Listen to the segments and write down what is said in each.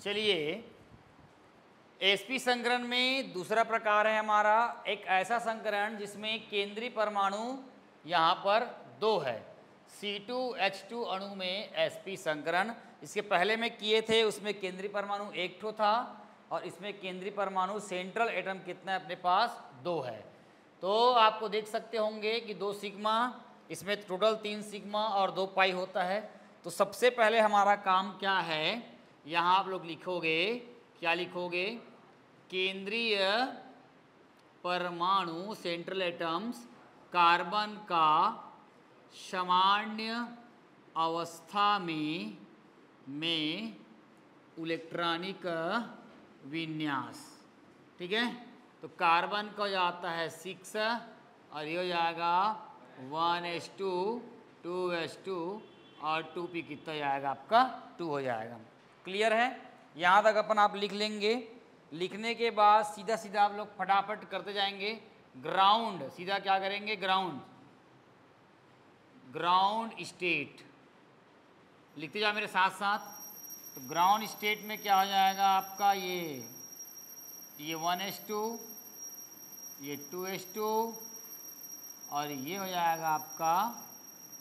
चलिए, sp संकरण में दूसरा प्रकार है हमारा एक ऐसा संकरण जिसमें केंद्रीय परमाणु यहाँ पर 2 है। C2H2 अणु में sp संकरण, इसके पहले में किए थे उसमें केंद्रीय परमाणु 1 ठो था और इसमें केंद्रीय परमाणु सेंट्रल एटम कितना है अपने पास 2 है। तो आपको देख सकते होंगे कि 2 सिग्मा, इसमें टोटल 3 सिग्मा और 2 पाई होता है। तो सबसे पहले हमारा काम क्या है, यहाँ आप लोग लिखोगे, क्या लिखोगे, केंद्रीय परमाणु सेंट्रल एटम्स कार्बन का सामान्य अवस्था में इलेक्ट्रॉनिक विन्यास। ठीक है, तो कार्बन का हो जाता है 6 और ये हो जाएगा 1s2 2s2 और 2p कितना जाएगा आपका 2 हो जाएगा। क्लियर है, यहाँ तक अपन आप लिख लेंगे। लिखने के बाद सीधा सीधा आप लोग फटाफट करते जाएंगे। ग्राउंड, सीधा क्या करेंगे, ग्राउंड स्टेट लिखते जाओ मेरे साथ साथ। तो ग्राउंड स्टेट में क्या हो जाएगा आपका, ये 1s2, ये 2s2 और ये हो जाएगा आपका,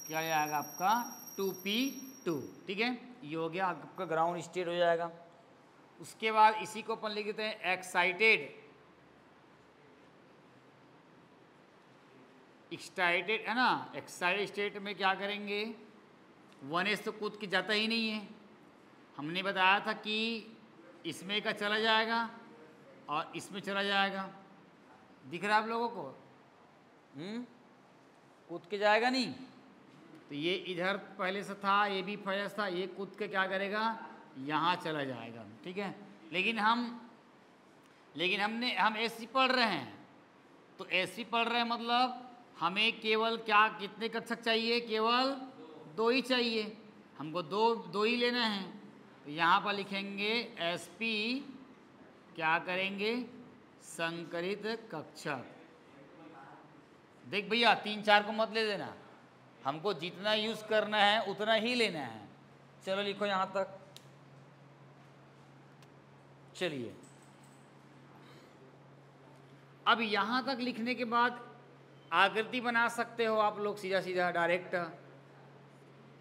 क्या हो जाएगा आपका 2p2। ठीक है, ये हो गया आपका ग्राउंड स्टेट हो जाएगा। उसके बाद इसी को अपन लिख देते हैं एक्साइटेड है ना। एक्साइटेड स्टेट में क्या करेंगे, 1s तो कूद के जाता ही नहीं है। हमने बताया था कि इसमें का चला जाएगा और इसमें चला जाएगा। दिख रहा है आप लोगों को, कूद के जाएगा नहीं। तो ये इधर पहले से था, ये भी पहले से था, ये कूद के क्या करेगा, यहाँ चला जाएगा। ठीक है, लेकिन हम एससी पढ़ रहे हैं। तो एससी पढ़ रहे हैं मतलब हमें केवल क्या, कितने कक्षक चाहिए, केवल 2 ही चाहिए हमको, दो ही लेना है। तो यहाँ पर लिखेंगे sp, क्या करेंगे, संकरित कक्षक। देख भैया 3-4 को मत ले देना, हमको जितना यूज करना है उतना ही लेना है। चलो लिखो यहाँ तक। चलिए, अब यहाँ तक लिखने के बाद आकृति बना सकते हो आप लोग सीधा सीधा डायरेक्ट।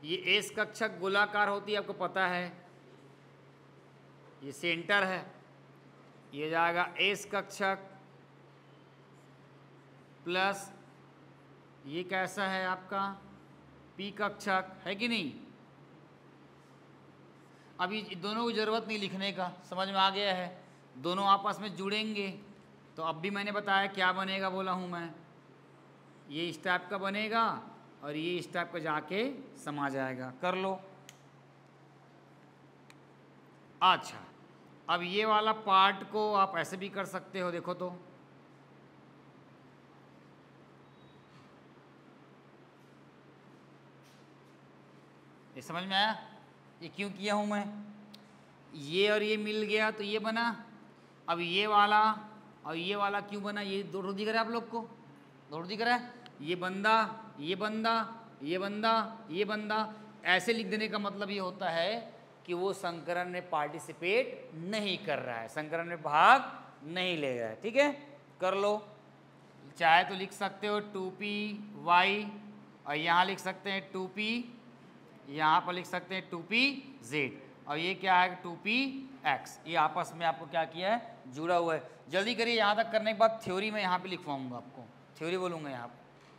ये एस कक्षक गोलाकार होती है, आपको पता है, ये सेंटर है, ये जाएगा एस कक्षक प्लस ये कैसा है आपका पी कक्षक, है कि नहीं। अभी दोनों को जरूरत नहीं लिखने का, समझ में आ गया है, दोनों आपस में जुड़ेंगे। तो अब भी मैंने बताया क्या बनेगा, बोला हूँ मैं, ये इस टाइप का बनेगा और ये इस टाइप का जाके समा जाएगा। कर लो। अच्छा, अब ये वाला पार्ट को आप ऐसे भी कर सकते हो, देखो तो ये समझ में आया, ये क्यों किया हूँ मैं। ये और ये मिल गया तो ये बना। अब ये वाला और ये वाला क्यों बना, ये दो दिख रहा है आप लोग को, दो दिख रहा है, ये बंदा, ये बंदा, ये बंदा, ये बंदा। ऐसे लिख देने का मतलब ये होता है कि वो संकरण में पार्टिसिपेट नहीं कर रहा है, संकरण में भाग नहीं ले रहा है। ठीक है, कर लो। चाहे तो लिख सकते हो 2py और यहाँ लिख सकते हैं 2p, यहाँ पर लिख सकते हैं 2pz और ये क्या है 2px। ये आपस में आपको क्या किया है, जुड़ा हुआ है। जल्दी करिए, यहाँ तक करने के बाद थ्योरी में यहाँ पे लिखवाऊंगा आपको, थ्योरी बोलूँगा यहाँ पर,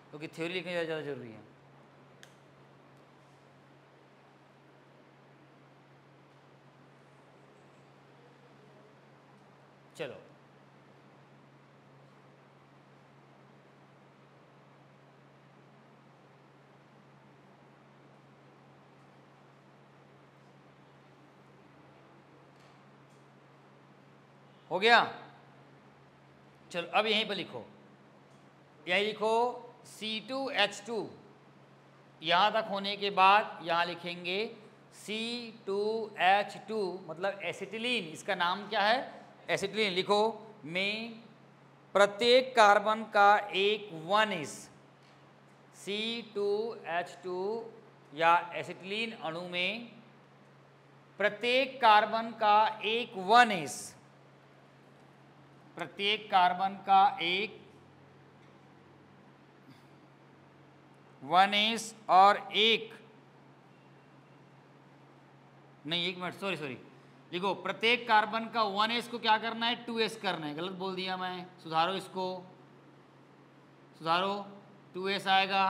क्योंकि थ्योरी लिखने ज़्यादा जरूरी है। चलो, हो गया। चलो अब यहीं पर लिखो, यही लिखो C2H2। यहाँ तक होने के बाद यहाँ लिखेंगे C2H2 मतलब एसिटिलीन, इसका नाम क्या है, एसिटिलीन। लिखो में प्रत्येक कार्बन का एक 1s C2H2 या एसिटिलीन अणु में प्रत्येक कार्बन का एक 1s, प्रत्येक कार्बन का एक 1s और एक नहीं, एक मिनट, सॉरी, देखो प्रत्येक कार्बन का 1s को क्या करना है, 2s करना है। गलत बोल दिया मैं, सुधारो इसको, सुधारो, 2s आएगा।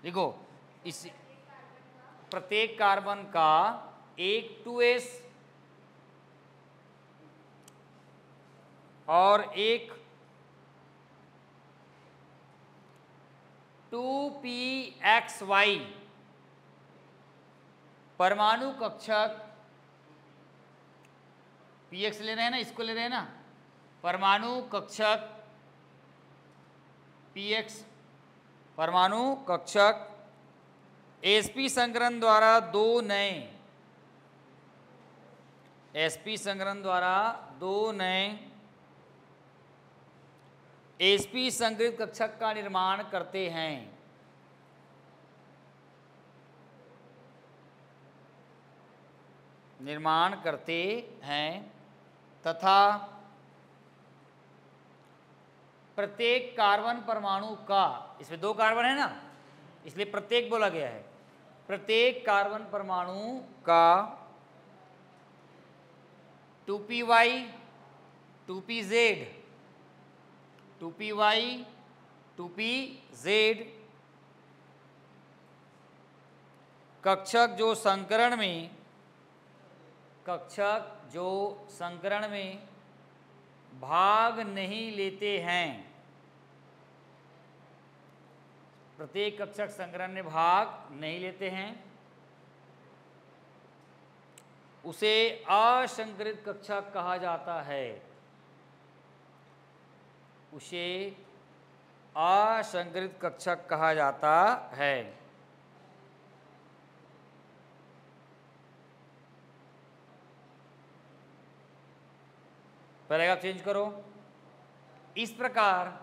देखो इस प्रत्येक कार्बन का एक 2s और एक 2pxy परमाणु कक्षक, px ले रहे हैं ना, इसको ले रहे हैं ना, परमाणु कक्षक px, परमाणु कक्षक sp संकरण द्वारा दो नए, sp संकरण द्वारा दो नए sp संकरित कक्षक का निर्माण करते हैं। निर्माण करते हैं तथा प्रत्येक कार्बन परमाणु का, इसमें दो कार्बन है ना, इसलिए प्रत्येक बोला गया है, प्रत्येक कार्बन परमाणु का 2py 2pz 2py 2pz कक्षक जो संकरण में, कक्षक जो संकरण में भाग नहीं लेते हैं, प्रत्येक कक्षक संकरण में भाग नहीं लेते हैं, उसे असंकरित कक्षक कहा जाता है। उसे असंकरित कक्षक कहा जाता है। पैराग्राफ चेंज करो। इस प्रकार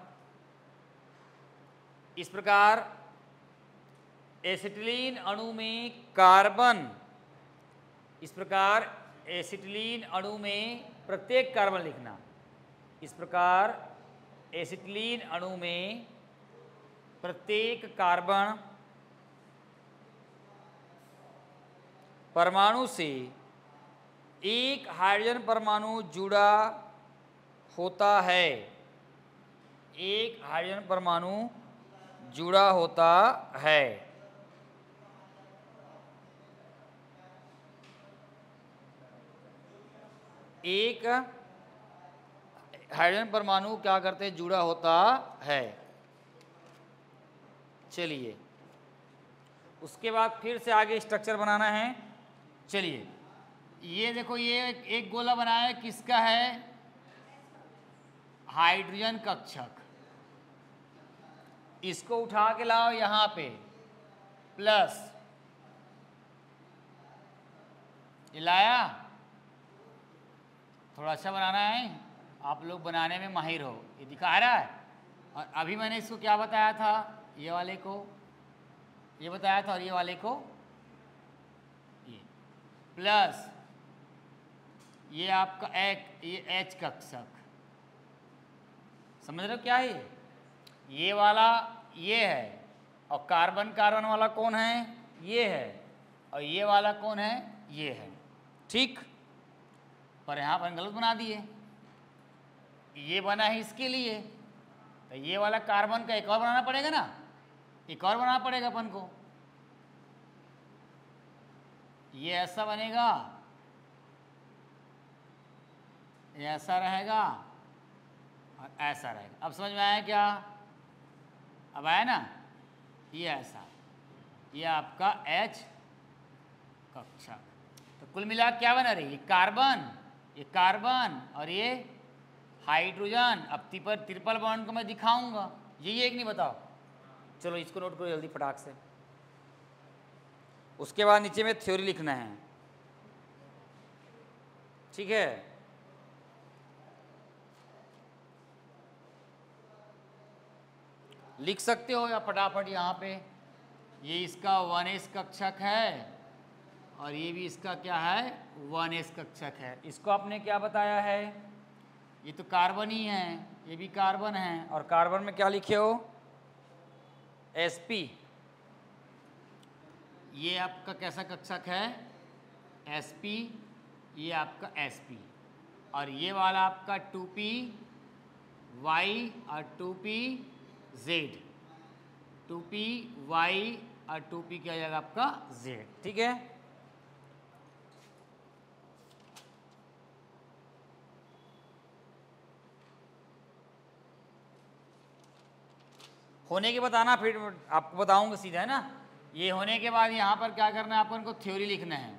एसिटिलीन अणु में कार्बन, इस प्रकार एसिटिलीन अणु में प्रत्येक कार्बन लिखना, इस प्रकार एसिटिलीन अणु में प्रत्येक कार्बन परमाणु से एक हाइड्रोजन परमाणु जुड़ा होता है, एक हाइड्रोजन परमाणु जुड़ा होता है। एक हाइड्रोजन परमाणु क्या करते हैं, जुड़ा होता है। चलिए उसके बाद फिर से आगे स्ट्रक्चर बनाना है। चलिए ये देखो, ये एक गोला बनाया है, किसका है, हाइड्रोजन कक्षक। इसको उठा के लाओ यहाँ पे, प्लस ये लाया, थोड़ा अच्छा बनाना है, आप लोग बनाने में माहिर हो, ये दिखा रहा है। और अभी मैंने इसको क्या बताया था, ये वाले को ये बताया था, और ये वाले को ये, प्लस ये आपका ये H कक्षक, समझ रहे हो क्या है, ये वाला ये है, और कार्बन कार्बन वाला कौन है, ये है, और ये वाला कौन है, ये है, ठीक। पर यहाँ पर गलत बना दिए, ये बना है इसके लिए, तो ये वाला कार्बन का एक और बनाना पड़ेगा ना, एक और बनाना पड़ेगा अपन को। ये ऐसा बनेगा, ये ऐसा रहेगा और ऐसा रहेगा। अब समझ में आया क्या, अब आया ना, ये ऐसा, ये आपका H कक्षक। तो कुल मिला क्या बना रही, ये कार्बन और ये हाइड्रोजन। अब ट्रिपल बॉन्ड को मैं दिखाऊंगा, ये एक नहीं बताओ, चलो इसको नोट करो जल्दी फटाक से। उसके बाद नीचे में थ्योरी लिखना है, ठीक है। लिख सकते हो या फटाफट यहाँ पे, ये इसका 1s कक्षक है और ये भी इसका क्या है, 1s कक्षक है। इसको आपने क्या बताया है, ये तो कार्बन ही है, ये भी कार्बन है, और कार्बन में क्या लिखे हो, sp। ये आपका कैसा कक्षक है, sp, ये आपका sp, और ये वाला आपका 2p y और 2p z, 2p y और 2p क्या हो जाएगा आपका z, ठीक है। होने के बताना, फिर आपको बताऊंगा सीधा, है ना। ये होने के बाद यहाँ पर क्या करना है, अपन को थ्योरी लिखना है।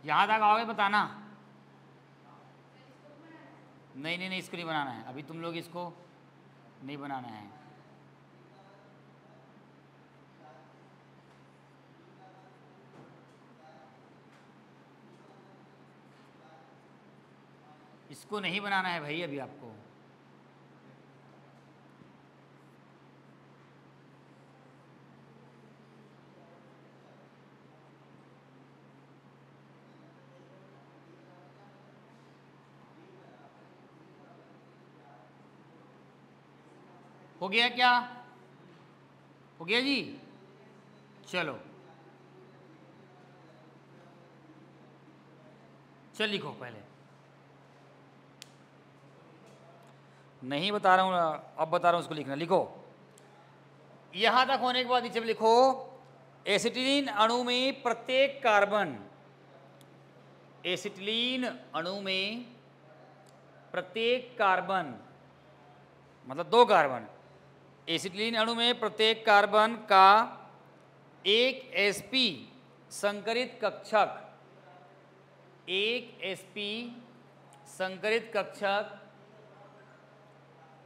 यहाँ तक आओगे बताना। नहीं नहीं नहीं, इसको नहीं बनाना है अभी, तुम लोग इसको नहीं बनाना है। इसको नहीं बनाना है भाई अभी आपको। हो गया क्या, हो गया जी, चलो चल लिखो पहले, नहीं बता रहा हूँ अब बता रहा हूँ, उसको लिखना, लिखो। यहां तक होने के बाद नीचे लिखो, एसिटिलीन अणु में प्रत्येक कार्बन, एसिटिलीन अणु में प्रत्येक कार्बन मतलब 2 कार्बन, एसिटिलीन अणु में प्रत्येक कार्बन का एक sp संकरित कक्षक, एक sp संकरित कक्षक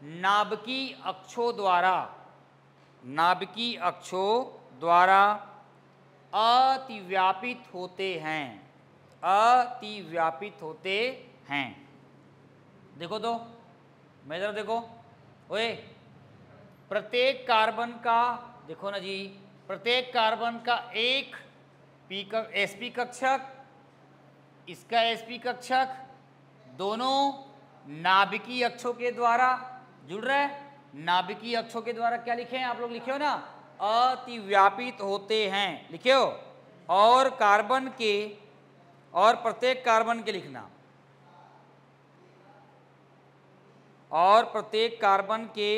नाभिकीय अक्षों द्वारा अतिव्यापित होते हैं, अतिव्यापित होते हैं। देखो तो मैं जरा देखो, ओए प्रत्येक कार्बन का, देखो ना जी, प्रत्येक कार्बन का एक sp कक्षक, इसका sp कक्षक, दोनों नाभिकीय अक्षों के द्वारा जुड़ रहा है। नाभिकीय अक्षों के द्वारा क्या लिखे हैं आप लोग, लिखे हो ना, अतिव्यापित होते हैं, लिखे हो। और कार्बन के, और प्रत्येक कार्बन के लिखना, और प्रत्येक कार्बन के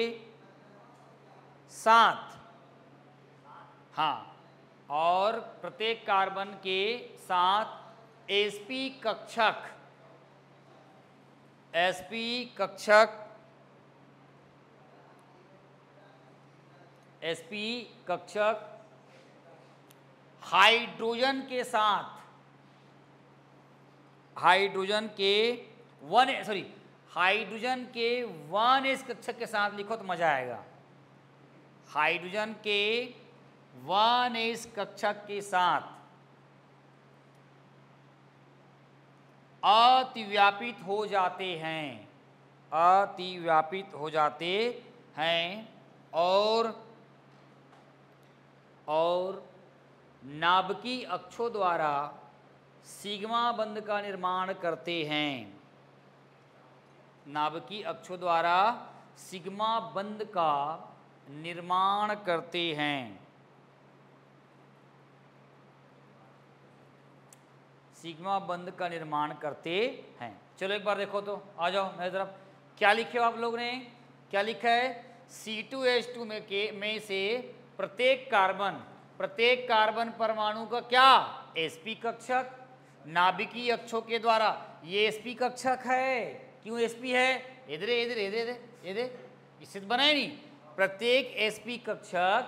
साथ, हाँ, और प्रत्येक कार्बन के साथ sp कक्षक, sp कक्षक, sp कक्षक हाइड्रोजन के साथ, हाइड्रोजन के हाइड्रोजन के 1s कक्षक के साथ लिखो तो मजा आएगा। हाइड्रोजन के 1s कक्षक के साथ अतिव्यापित हो जाते हैं, अतिव्यापित हो जाते हैं, और नाभिकीय अक्षों द्वारा सिग्मा बंध का निर्माण करते हैं, नाभिकीय अक्षों द्वारा सिग्मा बंध का निर्माण करते हैं, सिग्मा बंध का निर्माण करते हैं। चलो एक बार देखो तो, आ जाओ मेरी तरफ। क्या लिखे हो आप लोग ने, क्या लिखा है, C2H2 में से प्रत्येक कार्बन परमाणु का क्या, sp कक्षक, नाभिकीय अक्षों के द्वारा, ये sp कक्षक है, क्यों sp है, इधर इससे तो बना ही नहीं। प्रत्येक sp कक्षक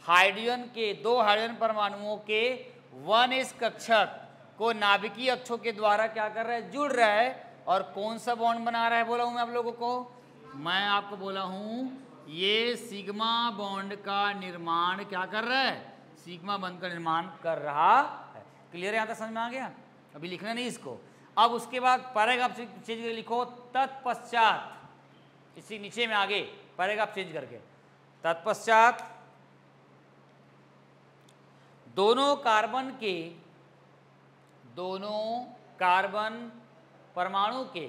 हाइड्रोजन के, 2 हाइड्रोजन परमाणुओं के 1s कक्षक को नाभिकीय अक्षों के द्वारा क्या कर रहा है, जुड़ रहा है। और कौन सा बॉन्ड बना रहा है, बोला हूं मैं आप लोगों को, मैं आपको बोला हूं ये सिग्मा बॉन्ड का निर्माण क्या कर रहा है, सिग्मा बंध का निर्माण कर रहा है। क्लियर है? यहाँ तक समझ में आ गया? अभी लिखना नहीं इसको। अब उसके बाद पैराग्राफ चेंज करके लिखो तत्पश्चात, इसी नीचे में आगे पैराग्राफ चेंज करके, तत्पश्चात दोनों कार्बन परमाणु के,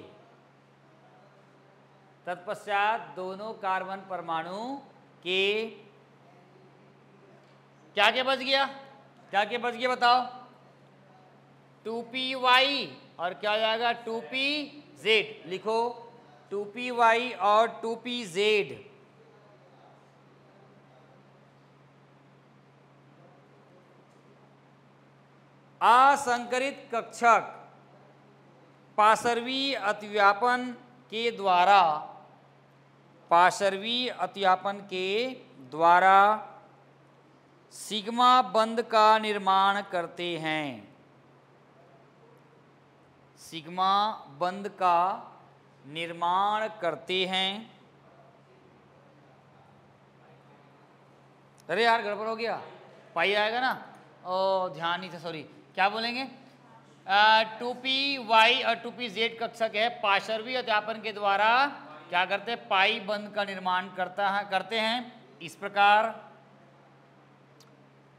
तत्पश्चात दोनों कार्बन परमाणु के क्या क्या बच गया? क्या क्या बच गया बताओ? 2py और क्या हो जाएगा? 2pz। लिखो 2py और 2pz। असंकरित कक्षक पार्श्वीय अतिव्यापन के द्वारा सिग्मा बंध का निर्माण करते हैं। सिग्मा बंध का निर्माण करते हैं। अरे यार गड़बड़ हो गया, पाई आएगा ना? ओ ध्यान नहीं था, सॉरी। क्या बोलेंगे? 2py और 2pz कक्षक है, पार्श्वीय अध्यापन के द्वारा क्या करते हैं? पाई बंध का निर्माण करते हैं। इस प्रकार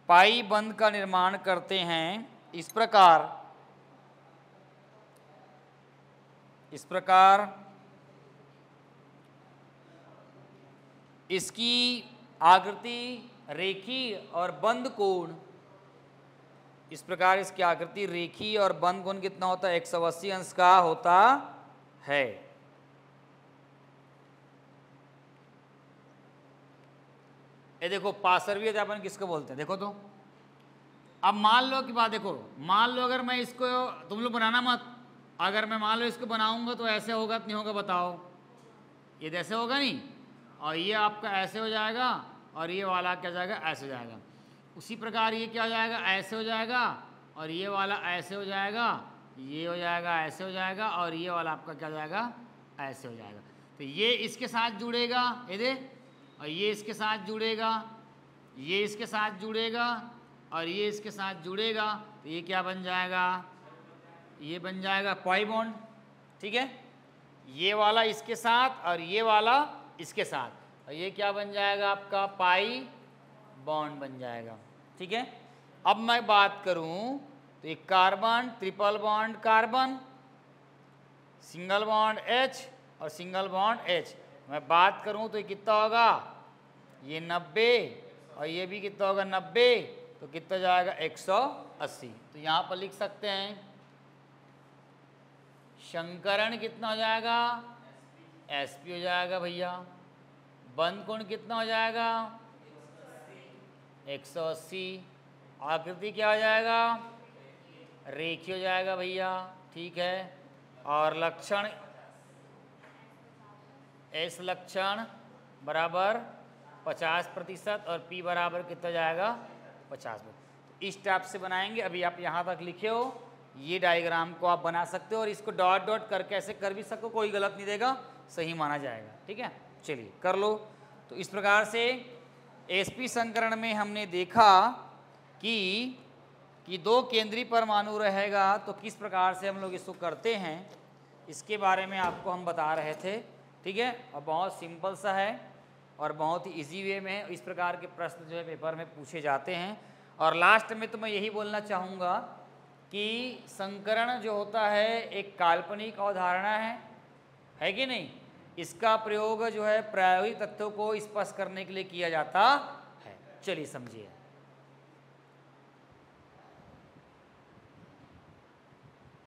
पाई बंध का निर्माण करते हैं। इस प्रकार इसकी आकृति रेखीय और बंध कोण, इस प्रकार इसकी आकृति रेखीय और बंध कोण कितना होता है? 180 अंश का होता है। ये देखो पार्श्वीय अध्यापन किसको बोलते हैं? देखो तो अब मान लो की बात देखो, मान लो अगर मैं इसको, तुम लोग बनाना मत, अगर मैं मान लो इसको बनाऊंगा तो ऐसे होगा नहीं होगा बताओ? ये ऐसे होगा नहीं, और ये आपका ऐसे हो जाएगा, और ये वाला क्या जाएगा? ऐसे हो जाएगा। उसी प्रकार ये क्या हो जाएगा? ऐसे हो जाएगा, और ये वाला ऐसे हो जाएगा, ये हो जाएगा, ऐसे हो जाएगा, और ये वाला आपका क्या हो जाएगा? ऐसे हो जाएगा। तो ये इसके साथ जुड़ेगा, ये दे, और ये इसके साथ जुड़ेगा, ये इसके साथ जुड़ेगा, और ये इसके साथ जुड़ेगा, तो ये क्या बन जाएगा? ये बन जाएगा पाई बॉन्ड। ठीक है? ये वाला इसके साथ और ये वाला इसके साथ, और ये क्या बन जाएगा? आपका पाई बॉन्ड बन जाएगा। ठीक है? अब मैं बात करूं तो एक carbon, triple bond carbon, single bond H और सिंगल बॉन्ड H, मैं बात करूं तो ये कितना होगा? ये 90, और ये भी कितना होगा? 90, तो कितना जाएगा? 180। तो यहाँ पर लिख सकते हैं शंकरण कितना हो जाएगा? sp हो जाएगा भैया। बंध कोण कितना हो जाएगा? 180। आकृति क्या हो जाएगा? रेखीय हो जाएगा भैया। ठीक है? और लक्षण S लक्षण बराबर 50% और P बराबर कितना जाएगा? 50%। इस टाइप से बनाएंगे। अभी आप यहाँ तक लिखे हो, ये डायग्राम को आप बना सकते हो, और इसको डॉट डॉट करके ऐसे कर भी सको, कोई गलत नहीं देगा, सही माना जाएगा। ठीक है? चलिए कर लो। तो इस प्रकार से sp संकरण में हमने देखा कि दो केंद्रीय परमाणु रहेगा तो किस प्रकार से हम लोग इसको करते हैं, इसके बारे में आपको हम बता रहे थे। ठीक है? और बहुत सिंपल सा है और बहुत ही इजी वे में इस प्रकार के प्रश्न जो है पेपर में पूछे जाते हैं। और लास्ट में तो मैं यही बोलना चाहूँगा कि संकरण जो होता है एक काल्पनिक अवधारणा है कि नहीं? इसका प्रयोग जो है प्रायोगिक तथ्यों को स्पष्ट करने के लिए किया जाता है। चलिए समझिए।